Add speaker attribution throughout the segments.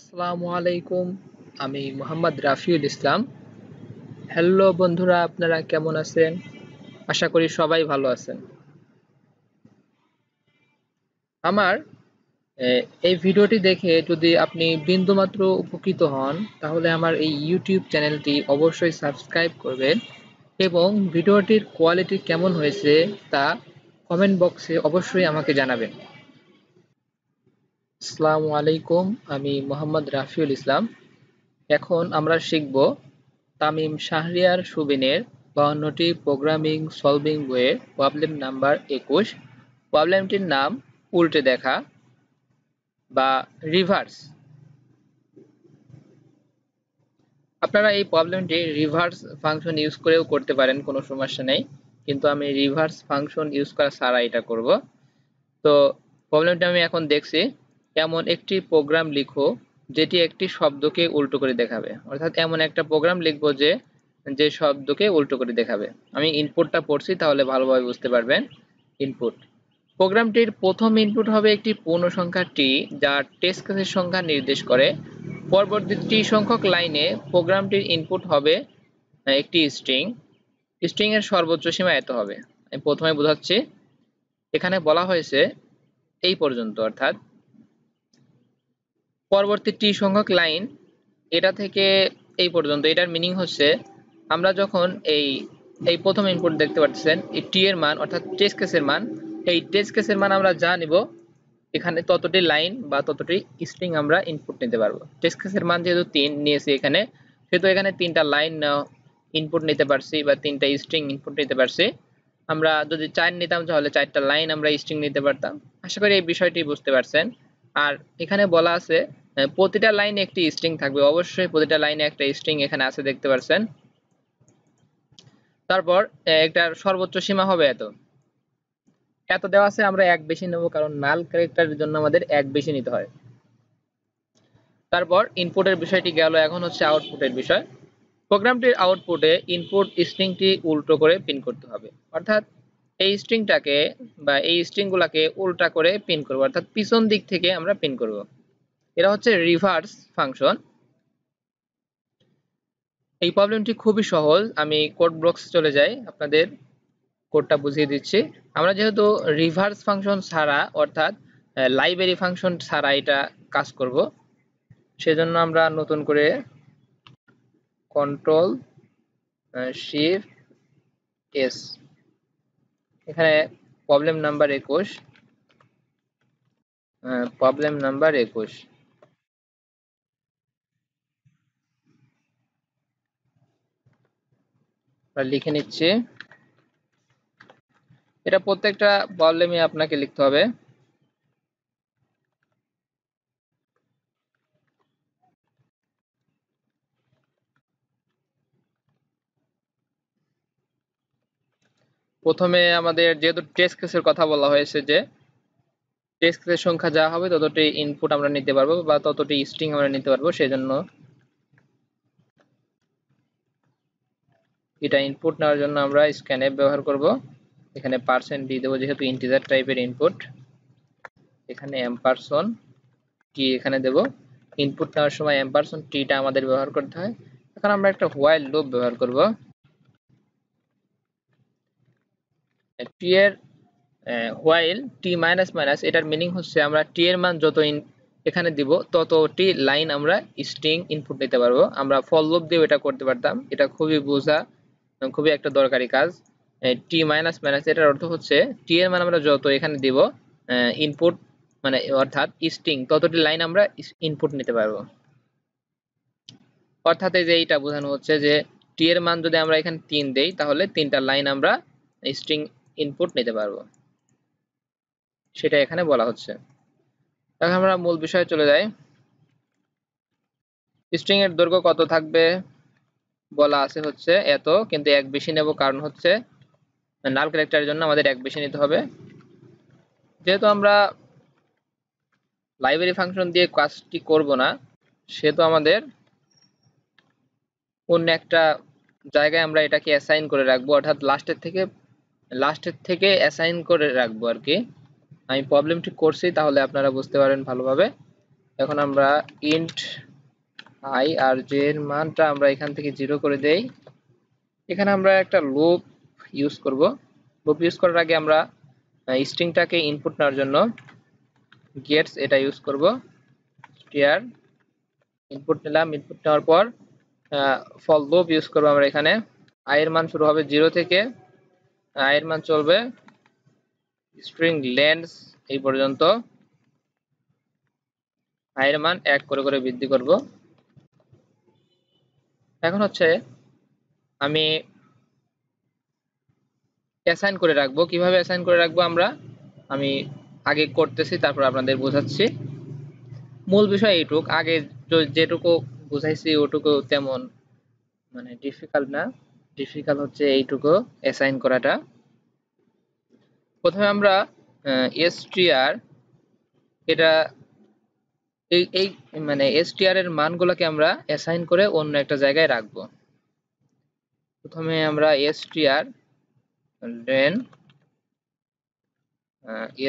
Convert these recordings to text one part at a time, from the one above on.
Speaker 1: আসসালামু আলাইকুম। আমি মোহাম্মদ রাফিউল ইসলাম। হ্যালো বন্ধুরা, আপনারা কেমন আছেন? আশা করি সবাই ভালো আছেন। আমার এই ভিডিওটি দেখে যদি আপনি বিন্দুমাত্র উপকৃত হন, তাহলে আমার এই ইউটিউব চ্যানেলটি অবশ্যই সাবস্ক্রাইব করবেন এবং ভিডিওটির কোয়ালিটি কেমন হয়েছে তা কমেন্ট বক্সে অবশ্যই আমাকে জানাবেন। আসসালামু আলাইকুম, আমি মোহাম্মদ রাফিউল ইসলাম। এখন আমরা শিখব তামিম শাহরিয়ার সুবিনের ৫২টি প্রোগ্রামিং সলভিং বইয়ের প্রবলেম নাম্বার ২১। প্রবলেমটির নাম উল্টে দেখা বা রিভার্স। আপনারা এই প্রবলেমটি রিভার্স ফাংশন ইউজ করেও করতে পারেন, কোনো সমস্যা নেই, কিন্তু আমি রিভার্স ফাংশন ইউজ করা ছাড়া এটা করব। তো প্রবলেমটা আমি এখন দেখছি, এমন একটি প্রোগ্রাম লিখো যেটি একটি শব্দকে উল্টো করে দেখাবে। অর্থাৎ এমন একটা প্রোগ্রাম লিখবো যে শব্দকে উল্টো করে দেখাবে। আমি ইনপুটটা পড়ছি, তাহলে ভালোভাবে বুঝতে পারবেন। ইনপুট, প্রোগ্রামটির প্রথম ইনপুট হবে একটি পূর্ণ সংখ্যা টি, যা টেস্ট কেসের সংখ্যা নির্দেশ করে। পরবর্তী টি সংখ্যক লাইনে প্রোগ্রামটির ইনপুট হবে একটি স্ট্রিং। স্ট্রিং এর সর্বোচ্চ সীমা এত হবে। আমি প্রথমে বোঝাচ্ছি। এখানে বলা হয়েছে এই পর্যন্ত, অর্থাৎ পরবর্তী টি সংখ্যক লাইন এটা থেকে এই পর্যন্ত। এটার মিনিং হচ্ছে আমরা যখন এই প্রথম ইনপুট দেখতে পাচ্ছেন, এই টি এর মান অর্থাৎ টেস্ট কেসের মান, এই টেস্ট কেসের মান আমরা যা নিব এখানে ততটি লাইন বা ততটি স্ট্রিং আমরা ইনপুট নিতে পারবো। টেস্ট কেসের মান যেহেতু ৩ নিয়েছি এখানে, সেহেতু এখানে ৩টা লাইন ইনপুট নিতে পারছি বা ৩টা স্ট্রিং ইনপুট নিতে পারছি। আমরা যদি ৪ নিতাম তাহলে ৪টা লাইন আমরা স্ট্রিং নিতে পারতাম। আশা করি এই বিষয়টি বুঝতে পারছেন। আর এখানে বলা আছে প্রতিটা লাইনে একটি স্ট্রিং থাকবে। অবশ্যই প্রতিটা লাইনে একটা স্ট্রিং এখানে আছে, দেখতে পাচ্ছেন। তারপর এটার সর্বোচ্চ সীমা হবে এত দেওয়া আছে। আমরা এক বেশি নেব, কারণ নাল ক্যারেক্টারের জন্য আমাদের এক বেশি নিতে হয়। তারপর ইনপুটের বিষয়টি গেল, এখন হচ্ছে আউটপুটের বিষয়। প্রোগ্রামটির আউটপুটে ইনপুট স্ট্রিংটি উল্টো করে প্রিন্ট করতে হবে। অর্থাৎ এই স্ট্রিংটাকে বা এই স্ট্রিংগুলোকে উল্টা করে প্রিন্ট করব, অর্থাৎ পিছন দিক থেকে আমরা প্রিন্ট করব। এটা হচ্ছে রিভার্স ফাংশন। এই প্রবলেমটি খুবই সহজ। আমি কোড বক্সে চলে যাই, আপনাদের কোডটা বুঝিয়ে দিচ্ছি। আমরা যেহেতু রিভার্স ফাংশন ছাড়া অর্থাৎ লাইব্রেরি ফাংশন ছাড়া এটা কাজ করব, সেজন্য আমরা নতুন করে কন্ট্রোল শিফট এস, এখানে প্রবলেম নাম্বার ২১ লিখে নিচ্ছি। এটা প্রত্যেকটা প্রবলেমে আপনাকে লিখতে হবে। প্রথমে আমাদের যেহেতু টেস্ট কেসের কথা বলা হয়েছে, যে টেস্ট কেসের সংখ্যা যা হবে ততটি ইনপুট আমরা নিতে পারবো বা ততটি স্ট্রিং আমরা নিতে পারবো, সেজন্য এটা ইনপুট নেওয়ার জন্য আমরা স্ক্যানএফ ব্যবহার করব। এখানে %d দেবো যেহেতু ইন্টিজার টাইপের ইনপুট। এখানে এম্পারসন টি এখানে দেব। ইনপুট নেওয়ার সময় এম্পারসন টিটা আমাদের ব্যবহার করতে হয়। এখন আমরা একটা হোয়াইল লুপ ব্যবহার করব। টি এর হোয়াইল টি মাইনাস মাইনাস, এটার মিনিং হচ্ছে আমরা টি এর মান যত এখানে দিব ততটি লাইন আমরা স্ট্রিং ইনপুট নিতে পারবো। আমরা ফর লুপ দিয়ে এটা করতে পারতাম। এটা খুবই বোঝা, খুবই একটা দরকারি কাজ। টি মাইনাস মাইনাস এটার অর্থ হচ্ছে টি এর মান আমরা যত এখানে দিব ইনপুট মানে অর্থাৎ স্ট্রিং, ততটি লাইন আমরা ইনপুট নিতে পারবো। অর্থাৎ এই যে এইটা বোঝানো হচ্ছে যে টি এর মান যদি আমরা এখানে ৩ দেই, তাহলে ৩টা লাইন আমরা স্ট্রিং ইনপুট নিতে পারবো, সেটা এখানে বলা হচ্ছে। এখন আমরা মূল বিষয়ে চলে যাই। স্ট্রিং এর দৈর্ঘ্য কত থাকবে বলা আছে হচ্ছে এত, কিন্তু এক বেশি নেব, কারণ হচ্ছে নাল ক্যারেক্টারের জন্য আমাদের এক বেশি নিতে হবে। যেহেতু আমরা লাইব্রেরি ফাংশন দিয়ে কাজটি করব না, সেহেতু আমাদের অন্য একটা জায়গায় আমরা এটাকে অ্যাসাইন করে রাখবো, অর্থাৎ লাস্টের থেকে অ্যাসাইন করে রাখবো আর কি। আমি প্রবলেমটি করছি, তাহলে আপনারা বুঝতে পারেন ভালোভাবে। এখন আমরা ইন্ট i আর j এর মানটা আমরা এখান থেকে 0 করে দেই। এখানে আমরা একটা লুপ ইউজ করব। লুপ ইউজ করার আগে আমরা স্ট্রিংটাকে ইনপুট নেওয়ার জন্য গেটস এটা ইউজ করব। str ইনপুট নিলাম, ইনপুট নেওয়ার পর ফর লুপ ইউজ করব আমরা এখানে। i এর মান শুরু হবে 0 থেকে, i এর মান চলবে স্ট্রিং লেন্থ এই পর্যন্ত, i এর মান 1 করে করে বৃদ্ধি করব। এখন হচ্ছে আমি অ্যাসাইন করে রাখবো। কিভাবে অ্যাসাইন করে রাখবো আমি আগে করতেছি, তারপর আপনাদের বোঝাচ্ছি। মূল বিষয় এইটুক, আগে যেটুকু বুঝাইছি ওটুকু তেমন মানে ডিফিকাল্ট না, ডিফিকাল্ট হচ্ছে এইটুকু অ্যাসাইন করাটা। প্রথমে আমরা str এটা এই মানে str এর মানগুলোকে আমরা অ্যাসাইন করে অন্য একটা জায়গায় রাখবো। প্রথমে আমরা str len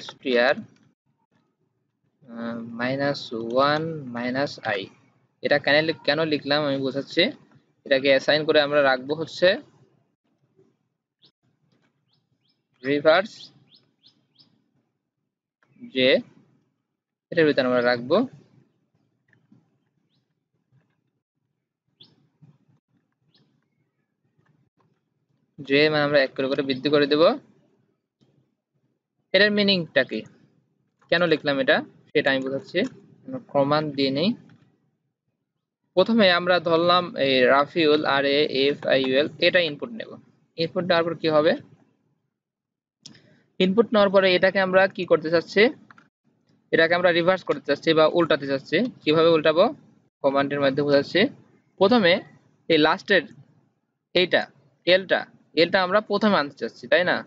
Speaker 1: str -1 -i এটা কেন লিখলাম আমি বোঝাচ্ছি। এটাকে অ্যাসাইন করে আমরা রাখবো হচ্ছে রিভার্স যে এটার ভিতরে আমরা রাখবো যে মানে আমরা 1 করে করে বৃদ্ধি করে দেব। এটার মিনিংটা কি, কেন লিখলাম এটা সেটা আমি বোঝাচ্ছি। প্রমাণ দিয়ে নেই। প্রথমে আমরা ধরলাম এই রাফিউল আর এফ আই ইউএল এটা ইনপুট নেব। ইনপুট নেওয়ার পর কি হবে, ইনপুট নেওয়ার পরে এটাকে আমরা কি করতে চাচ্ছি, এটাকে আমরা রিভার্স করতে চাচ্ছি বা উল্টাতে চাচ্ছি। কিভাবে উল্টাবো কমান্ডের মাধ্যমে বোঝাচ্ছি। প্রথমে এই লাস্টের এইটা এলটা আমরা প্রথমে আনতে চাচ্ছি, তাই না?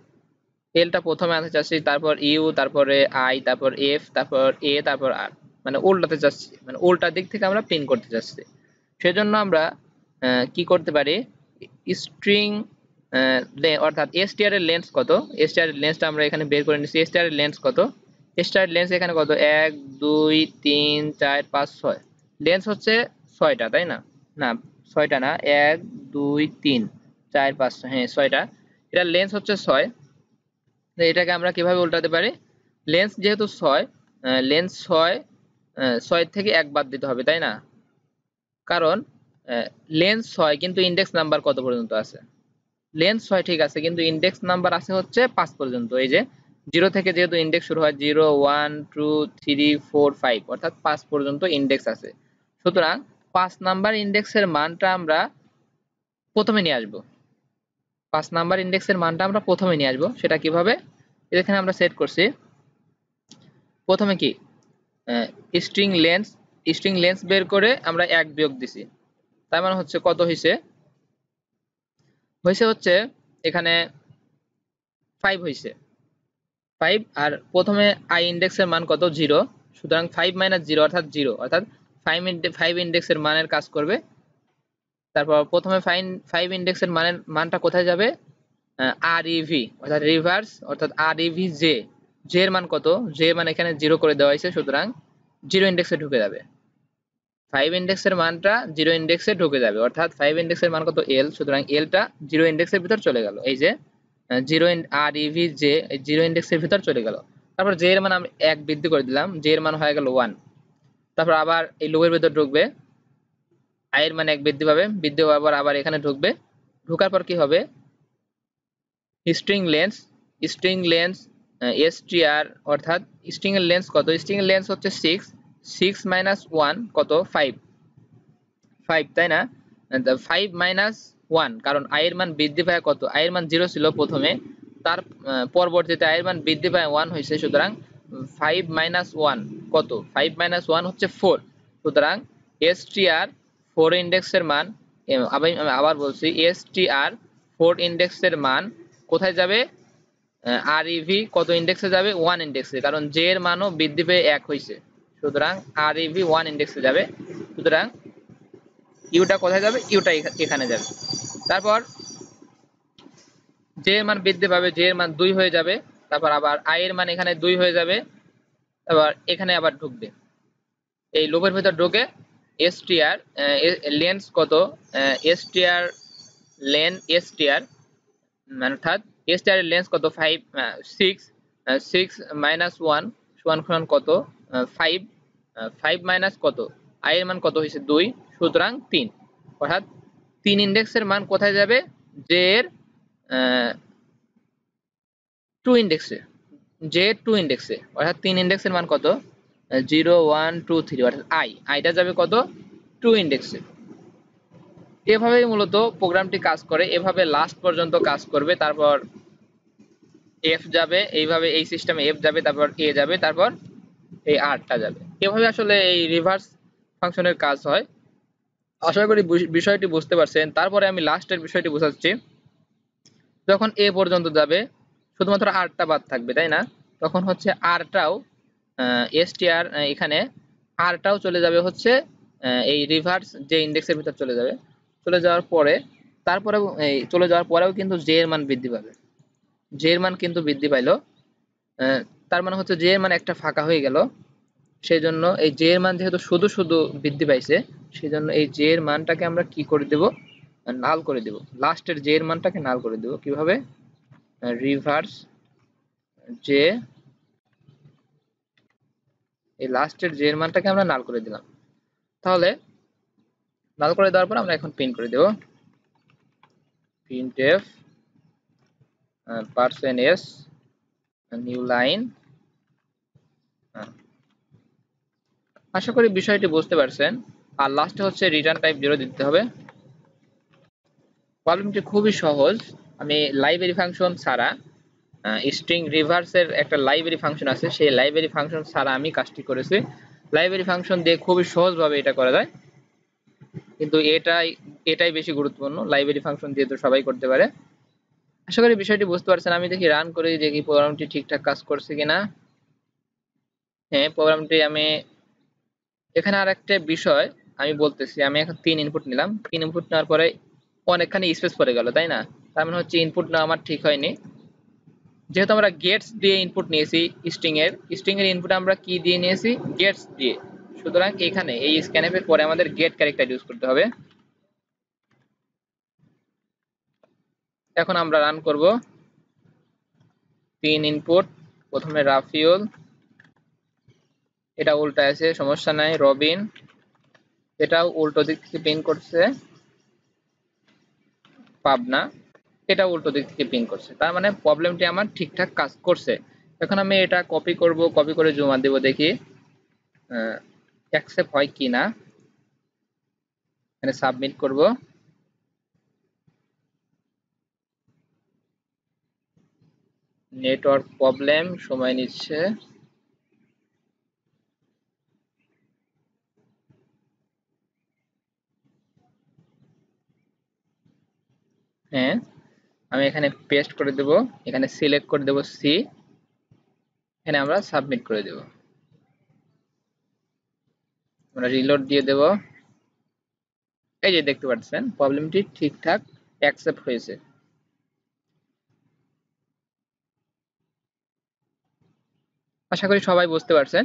Speaker 1: এলটা প্রথমে আনতে চাচ্ছি, তারপর ইউ, তারপরে আই, তারপর এফ, তারপর এ, তারপর আর, মানে উল্টাতে চাচ্ছি, মানে উল্টা দিক থেকে আমরা প্রিন্ট করতে চাচ্ছি। সেজন্য আমরা কি করতে পারি, স্ট্রিং অর্থাৎ str এর লেন্থ কত, str এর লেন্থটা আমরা এখানে বের করে নিচ্ছি। str এর লেন্থ কত, str এর লেন্থ এখানে কত 1 2 3 4 5 6, লেন্থ হচ্ছে 6টা, তাই না? না 6টা না, 1 2 3 4 5 6, হ্যাঁ 6টা। এটা লেন্থ হচ্ছে 6। এটাকে আমরা কিভাবে উল্টাতে পারি, লেন্থ যেহেতু 6, লেন্থ 6 6 থেকে 1 বাদ দিতে হবে, তাই না? কারণ লেন্থ 6 কিন্তু ইনডেক্স নাম্বার কত পর্যন্ত আছে, লেন্থ 6 ঠিক আছে, কিন্তু ইনডেক্স নাম্বার আছে হচ্ছে 5 পর্যন্ত। এই যে 0 থেকে যেহেতু ইনডেক্স শুরু হয় 0 1 2 3 4 5 অর্থাৎ 5 পর্যন্ত ইনডেক্স আছে। সুতরাং 5 নাম্বার ইনডেক্সের মানটা আমরা প্রথমে নিয়ে আসব। 5 নাম্বার ইনডেক্সের মানটা আমরা প্রথমে নিয়ে আসব। সেটা কিভাবে, এখানে আমরা সেট করছি প্রথমে কি স্ট্রিং লেন্থ বের করে আমরা 1 বিয়োগ দিছি। তার মানে হচ্ছে কত হইছে হচ্ছে এখানে 5 হইছে 5। আর প্রথমে i ইনডেক্সের মান কত 0, সুতরাং 5 - 0 অর্থাৎ 0, অর্থাৎ 5 ইনডেক্সের মানের কাজ করবে। তারপর প্রথমে 5 ইনডেক্সের মানটা কোথায় যাবে, rev অর্থাৎ রিভার্স অর্থাৎ rev j এর মান কত, j এর মান এখানে 0 করে দেওয়া হয়েছে, সুতরাং 0 ইনডেক্সে ঢুকে যাবে। 5 ইনডেক্সের মানটা 0 ইনডেক্সে ঢুকে যাবে, অর্থাৎ 5 ইনডেক্সের মান কত l, সুতরাং lটা 0 ইনডেক্সের ভিতর চলে গেল। এই যে 0 rev j 0 ইনডেক্সের ভিতর চলে গেল। তারপর j এর মান আমি 1 বৃদ্ধি করে দিলাম, j এর মান হয়ে গেল 1। তারপর আবার এই লুপের ভিতর ঢুকবে, i এর মান 1 বৃদ্ধি পাবে, বৃদ্ধি হওয়ার পর আবার এখানে ঢুকবে। ঢোকার পর কি হবে, স্ট্রিং লেন্থ str অর্থাৎ স্ট্রিং এর লেন্থ কত, স্ট্রিং এর লেন্থ হচ্ছে 6 - 1 কত 5, তাই না? 5 - 1, কারণ i এর মান বৃদ্ধি পায় কত, i এর মান 0 ছিল প্রথমে, তার পরবর্তীতে i এর মান বৃদ্ধি পায় 1 হয়েছে, সুতরাং 5 - 1 কত, 5 - 1 হচ্ছে 4। সুতরাং str 4 ইনডেক্সের মান, আমি আবার বলছি str 4 ইনডেক্সের মান কোথায় যাবে, rev কত ইনডেক্সে যাবে, 1 ইনডেক্সে, কারণ j এর মানও বৃদ্ধি পেয়ে 1 হয়েছে, সুতরাং rev 1 ইনডেক্সে যাবে। সুতরাং ইউটা কোথায় যাবে, ইউটা এখানে যাবে। তারপর j এর মান বৃদ্ধি পাবে, j এর মান 2 হয়ে যাবে। তারপর আবার i এর মান এখানে 2 হয়ে যাবে, আবার এখানে আবার ঢুকবে। এই লুপের ভিতর ঢুকে str লেন্স কত, str লেন str মানে অর্থাৎ str এর লেন্স কত 5 6 6 মাইনাস 1 সমান সমান কত 5 5 মাইনাস কত i এর মান কত হয়েছে 2, সুতরাং 3। অর্থাৎ 3 ইন্ডেক্সের মান কোথায় যাবে, j এর 2 ইন্ডেক্সে, j এর 2 ইন্ডেক্সে। অর্থাৎ 3 ইন্ডেক্সের মান কত 0 1 2 3, অর্থাৎ iটা যাবে কত 2 ইন্ডেক্সে। এভাবেই মূলত প্রোগ্রামটি কাজ করে, এভাবে লাস্ট পর্যন্ত কাজ করবে। তারপর f যাবে, এইভাবে এই সিস্টেমে f যাবে, তারপর a যাবে, তারপর এই rটা যাবে। এভাবে আসলে এই রিভার্স ফাংশনের কাজ হয়। আশা করি বিষয়টি বুঝতে পারছেন। তারপরে আমি লাস্টের বিষয়টি বোঝাচ্ছি। যখন a পর্যন্ত যাবে শুধুমাত্র rটা বাদ থাকবে, তাই না? তখন হচ্ছে rটাও str এখানে rটাও চলে যাবে হচ্ছে এই রিভার্স যে ইন্ডেক্সের ভিতর চলে যাবে। চলে যাওয়ার পরে তারপরেও এই চলে যাওয়ার পরেও কিন্তু j এর মান বৃদ্ধি পাবে। j এর মান কিন্তু বৃদ্ধি পাইলো। তার মানে হচ্ছে j এর মান একটা ফাঁকা হয়ে গেল। সেই জন্য এই j এর মান যেহেতু শুধু শুধু বৃদ্ধি পাইছে, সেই জন্য এই j এর মানটাকে আমরা কি করে দেব, নাল করে দেব। লাস্টের j এর মানটাকে নাল করে দেব কিভাবে, রিভার্স j, এই লাস্টের j এর মানটাকে আমরা নাল করে দিলাম। তাহলে নাল করে দেওয়ার পর আমরা এখন প্রিন্ট করে দেব printf %s নিউ লাইন। আশা করি বিষয়টি বুঝতে পারছেন। আর লাস্টে হচ্ছে রিটার্ন টাইপ 0 দিতে হবে। প্রবলেমটি খুবই সহজ। আমি লাইব্রেরি ফাংশন ছাড়া স্ট্রিং রিভার্সের একটা লাইব্রেরি ফাংশন আছে, সেই লাইব্রেরি ফাংশন ছাড়া আমি কাজটি করেছি। লাইব্রেরি ফাংশন দিয়ে খুবই সহজভাবে এটা করা যায়, কিন্তু এটাই বেশি গুরুত্বপূর্ণ। লাইব্রেরি ফাংশন দিয়ে তো সবাই করতে পারে। আশা করি বিষয়টি বুঝতে পারছেন। আমি দেখি রান করে দেখি প্রোগ্রামটি ঠিকঠাক কাজ করছে কিনা। হ্যাঁ, প্রোগ্রামটি আমি এখানে আর একটা বিষয় আমি বলতেছি, আমি এখন 3 ইনপুট নিলাম। 3 ইনপুট নেওয়ার পরে অনেকখানি স্পেস পড়ে গেল, তাই না? তার মানে হচ্ছে ইনপুট নেওয়া আমার ঠিক হয়নি। যেহেতু আমরা গেটস দিয়ে ইনপুট নিয়েছি, স্ট্রিং এর ইনপুট আমরা কি দিয়ে নিয়েছি, গেটস দিয়ে। সুতরাং এখানে এই স্ক্যানএফ এর পরে আমাদের গেট ক্যারেক্টার ইউজ করতে হবে। এখন আমরা রান করব। 3 ইনপুট, প্রথমে রাফিউল, এটা উল্টা আছে, সমস্যা নাই। রবিন, এটাও উল্টো দিক থেকে পিন করছে। পাবনা, এটা উল্টো দিক থেকে পিন করছে। তার মানে প্রবলেমটি আমার ঠিকঠাক কাজ করছে। এখন আমি এটা কপি করব, কপি করে জমা দেব, দেখি অ্যাকসেপ্ট হয় কিনা। এখানে সাবমিট করব। নেটওয়ার্ক প্রবলেম, সময় নিচ্ছে। হ্যাঁ, আমি এখানে পেস্ট করে দেব, এখানে সিলেক্ট করে দেব সি, এখানে আমরা সাবমিট করে দেব। আমরা রিলোড দিয়ে দেব। এই যে দেখতে পাচ্ছেন প্রবলেমটি ঠিকঠাক অ্যাকসেপ্ট হয়েছে। আশা করি সবাই বুঝতে পারছেন।